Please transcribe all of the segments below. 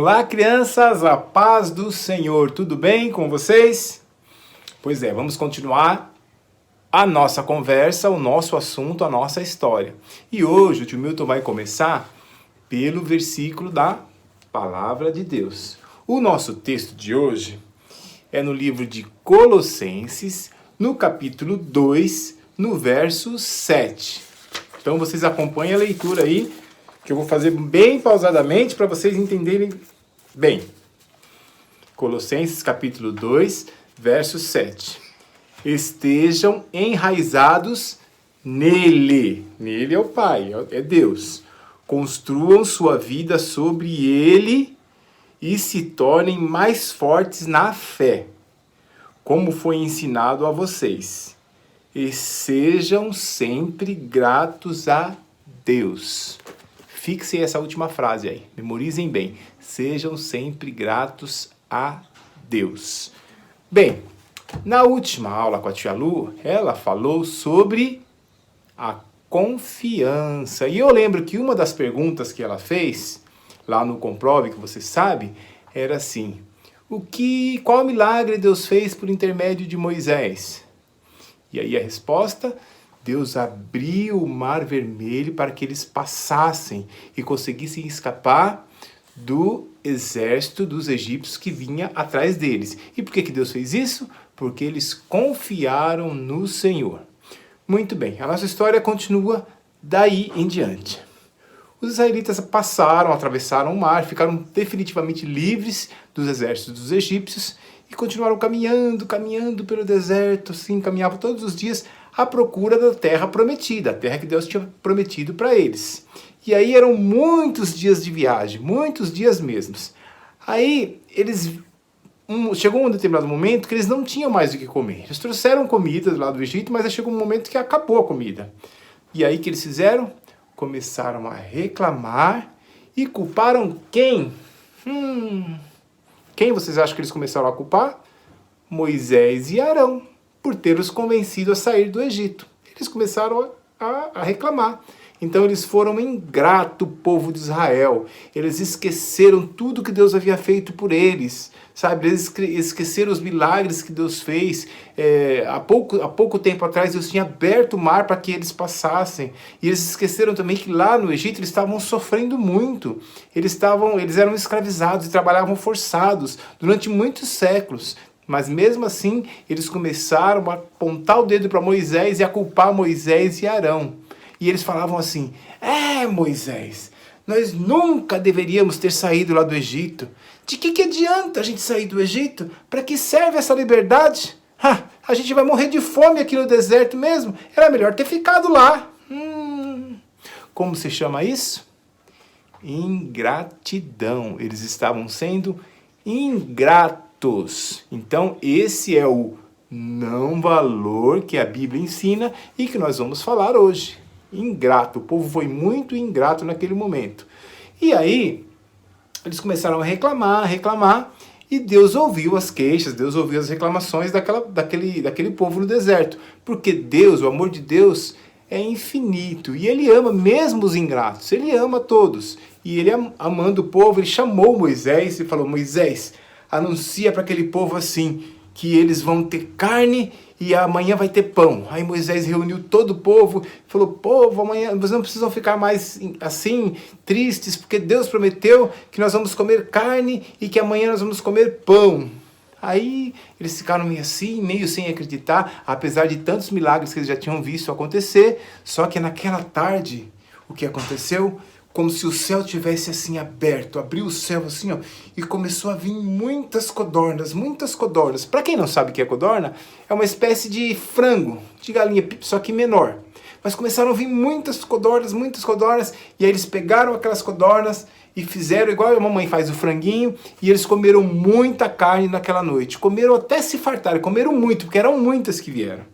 Olá, crianças, a paz do Senhor, tudo bem com vocês? Pois é, vamos continuar a nossa conversa, o nosso assunto, a nossa história. E hoje o tio Milton vai começar pelo versículo da Palavra de Deus. O nosso texto de hoje é no livro de Colossenses, no capítulo 2, no verso 7. Então vocês acompanhem a leitura aí, que eu vou fazer bem pausadamente para vocês entenderem bem. Colossenses capítulo 2, verso 7. Estejam enraizados nele. Nele é o Pai, é Deus. Construam sua vida sobre ele e se tornem mais fortes na fé, como foi ensinado a vocês. E sejam sempre gratos a Deus. Fixem essa última frase aí, memorizem bem. Sejam sempre gratos a Deus. Bem, na última aula com a tia Lu, ela falou sobre a confiança. E eu lembro que uma das perguntas que ela fez, lá no Comprove, que você sabe, era assim: qual milagre Deus fez por intermédio de Moisés? E aí a resposta: Deus abriu o mar vermelho para que eles passassem e conseguissem escapar do exército dos egípcios que vinha atrás deles. E por que Deus fez isso? Porque eles confiaram no Senhor. Muito bem, a nossa história continua daí em diante. Os israelitas atravessaram o mar, ficaram definitivamente livres dos exércitos dos egípcios e continuaram caminhando pelo deserto, assim, caminhavam todos os dias à procura da terra prometida, a terra que Deus tinha prometido para eles. E aí eram muitos dias de viagem, muitos dias mesmos. Aí chegou um determinado momento que eles não tinham mais o que comer. Eles trouxeram comida lá do Egito, mas aí chegou um momento que acabou a comida. E aí o que eles fizeram? Começaram a reclamar e culparam quem? Quem vocês acham que eles começaram a culpar? Moisés e Arão, por ter os convencido a sair do Egito. Eles começaram a reclamar. Então eles foram ingrato, povo de Israel. Eles esqueceram tudo que Deus havia feito por eles. Sabe? Eles esqueceram os milagres que Deus fez. Há pouco tempo atrás Deus tinha aberto o mar para que eles passassem. E eles esqueceram também que lá no Egito eles estavam sofrendo muito. Eles eram escravizados e trabalhavam forçados durante muitos séculos. Mas mesmo assim, eles começaram a apontar o dedo para Moisés e a culpar Moisés e Arão. E eles falavam assim: Moisés, nós nunca deveríamos ter saído lá do Egito. De que adianta a gente sair do Egito? Para que serve essa liberdade? A gente vai morrer de fome aqui no deserto mesmo. Era melhor ter ficado lá. Como se chama isso? Ingratidão. Eles estavam sendo ingratos. Então esse é o não valor que a Bíblia ensina e que nós vamos falar hoje. Ingrato, o povo foi muito ingrato naquele momento. E aí, eles começaram a reclamar, e Deus ouviu as queixas, Deus ouviu as reclamações daquele povo no deserto. Porque Deus, o amor de Deus, é infinito, e Ele ama mesmo os ingratos, Ele ama todos. E Ele, amando o povo, Ele chamou Moisés e falou: Moisés, anuncia para aquele povo assim, que eles vão ter carne e amanhã vai ter pão. Aí Moisés reuniu todo o povo e falou: povo, amanhã vocês não precisam ficar mais assim, tristes, porque Deus prometeu que nós vamos comer carne e que amanhã nós vamos comer pão. Aí eles ficaram meio assim, meio sem acreditar, apesar de tantos milagres que eles já tinham visto acontecer. Só que naquela tarde, o que aconteceu? Como se o céu tivesse assim aberto, abriu o céu assim, ó, e começou a vir muitas codornas. Para quem não sabe o que é codorna, é uma espécie de frango, de galinha, só que menor. Mas começaram a vir muitas codornas, e aí eles pegaram aquelas codornas e fizeram igual a mamãe faz o franguinho, e eles comeram muita carne naquela noite. Comeram até se fartarem, comeram muito, porque eram muitas que vieram.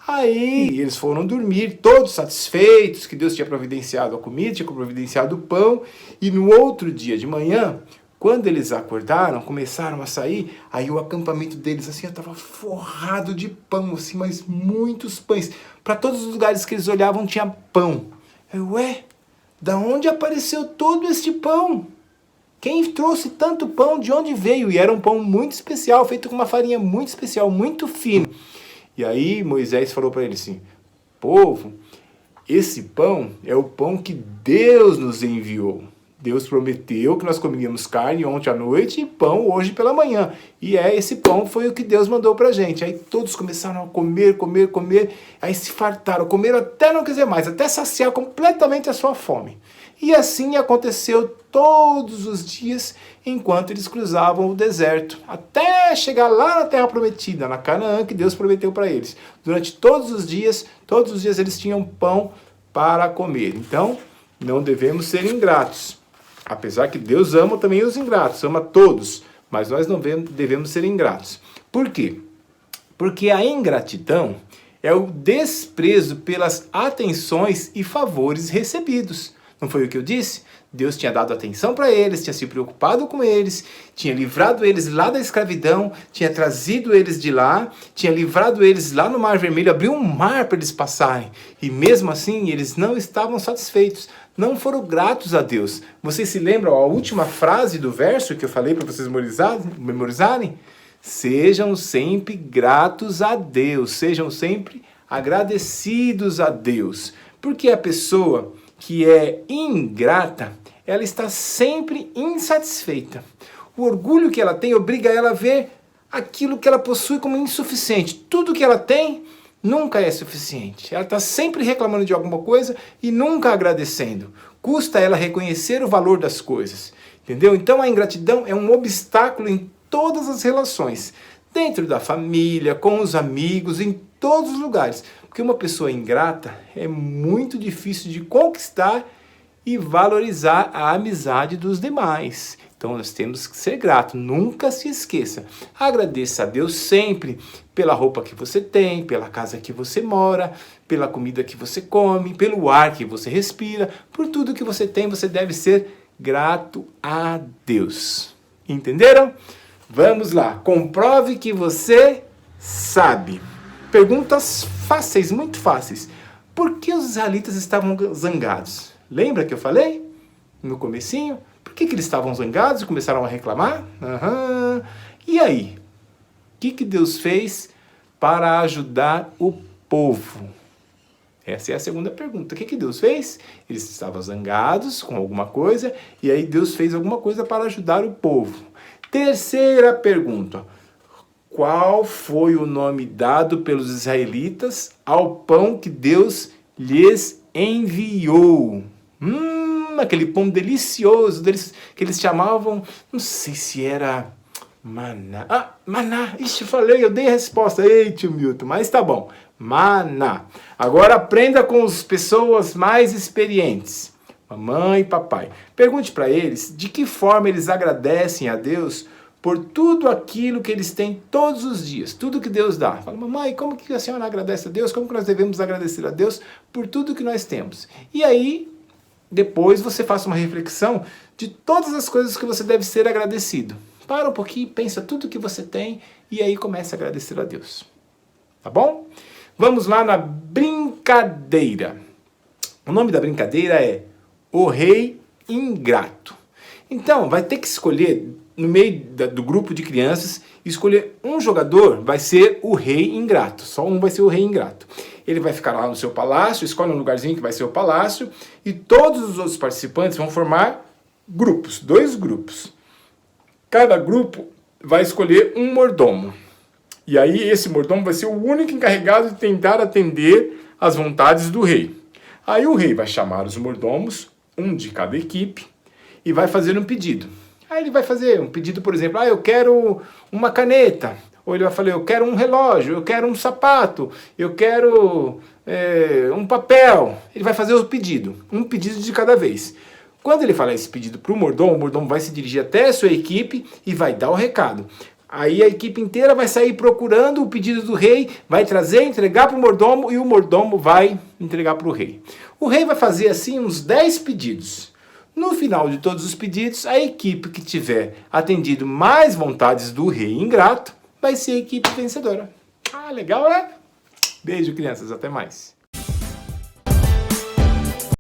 Aí eles foram dormir, todos satisfeitos, que Deus tinha providenciado a comida, tinha providenciado o pão. E no outro dia de manhã, quando eles acordaram, começaram a sair, aí o acampamento deles assim, estava forrado de pão, assim, mas muitos pães. Para todos os lugares que eles olhavam tinha pão. Da onde apareceu todo este pão? Quem trouxe tanto pão, de onde veio? E era um pão muito especial, feito com uma farinha muito especial, muito fino. E aí Moisés falou para ele assim, povo, esse pão é o pão que Deus nos enviou. Deus prometeu que nós comeríamos carne ontem à noite e pão hoje pela manhã. E esse pão foi o que Deus mandou pra gente. Aí todos começaram a comer, comer, comer. Aí se fartaram, comeram até não quiser mais, até saciar completamente a sua fome. E assim aconteceu todos os dias enquanto eles cruzavam o deserto, até chegar lá na Terra Prometida, na Canaã, que Deus prometeu para eles. Durante todos os dias eles tinham pão para comer. Então, não devemos ser ingratos. Apesar que Deus ama também os ingratos, ama todos, mas nós não devemos ser ingratos. Por quê? Porque a ingratidão é o desprezo pelas atenções e favores recebidos. Não foi o que eu disse? Deus tinha dado atenção para eles, tinha se preocupado com eles, tinha livrado eles lá da escravidão, tinha trazido eles de lá, tinha livrado eles lá no Mar Vermelho, abriu um mar para eles passarem. E mesmo assim, eles não estavam satisfeitos, não foram gratos a Deus. Vocês se lembram a última frase do verso que eu falei para vocês memorizarem? Sejam sempre gratos a Deus, sejam sempre agradecidos a Deus. Porque a pessoa que é ingrata, ela está sempre insatisfeita. O orgulho que ela tem obriga ela a ver aquilo que ela possui como insuficiente. Tudo que ela tem nunca é suficiente. Ela está sempre reclamando de alguma coisa e nunca agradecendo. Custa ela reconhecer o valor das coisas. Entendeu? Então a ingratidão é um obstáculo em todas as relações. Dentro da família, com os amigos, em todos os lugares. Porque uma pessoa ingrata é muito difícil de conquistar e valorizar a amizade dos demais. Então nós temos que ser gratos, nunca se esqueça. Agradeça a Deus sempre pela roupa que você tem, pela casa que você mora, pela comida que você come, pelo ar que você respira, por tudo que você tem, você deve ser grato a Deus. Entenderam? Vamos lá, comprove que você sabe. Perguntas fáceis, muito fáceis. Por que os israelitas estavam zangados? Lembra que eu falei no comecinho? Por que eles estavam zangados e começaram a reclamar? E aí? O que Deus fez para ajudar o povo? Essa é a segunda pergunta. O que Deus fez? Eles estavam zangados com alguma coisa e aí Deus fez alguma coisa para ajudar o povo. Terceira pergunta. Qual foi o nome dado pelos israelitas ao pão que Deus lhes enviou? Aquele pão delicioso, que eles chamavam, não sei se era maná. Maná, ixi, eu dei a resposta. Ei, tio Milton, mas tá bom. Maná. Agora aprenda com as pessoas mais experientes, mamãe e papai. Pergunte para eles de que forma eles agradecem a Deus por tudo aquilo que eles têm todos os dias, tudo que Deus dá. Fala, mamãe, como que a senhora agradece a Deus? Como que nós devemos agradecer a Deus por tudo que nós temos? E aí, depois você faça uma reflexão de todas as coisas que você deve ser agradecido. Para um pouquinho, pensa tudo que você tem e aí comece a agradecer a Deus. Tá bom? Vamos lá na brincadeira. O nome da brincadeira é O Rei Ingrato. Então, vai ter que escolher, no meio do grupo de crianças, escolher um jogador, vai ser o rei ingrato. Só um vai ser o rei ingrato. Ele vai ficar lá no seu palácio, escolhe um lugarzinho que vai ser o palácio, e todos os outros participantes vão formar grupos, 2 grupos. Cada grupo vai escolher um mordomo. E aí esse mordomo vai ser o único encarregado de tentar atender às vontades do rei. Aí o rei vai chamar os mordomos, um de cada equipe, e vai fazer um pedido. Aí ele vai fazer um pedido, por exemplo, eu quero uma caneta. Ou ele vai falar, eu quero um relógio, eu quero um sapato, eu quero um papel. Ele vai fazer o pedido, um pedido de cada vez. Quando ele falar esse pedido para o mordomo vai se dirigir até a sua equipe e vai dar o recado. Aí a equipe inteira vai sair procurando o pedido do rei, vai trazer, entregar para o mordomo e o mordomo vai entregar para o rei. O rei vai fazer assim uns 10 pedidos. No final de todos os pedidos, a equipe que tiver atendido mais vontades do rei ingrato vai ser a equipe vencedora. Legal, né? Beijo, crianças. Até mais.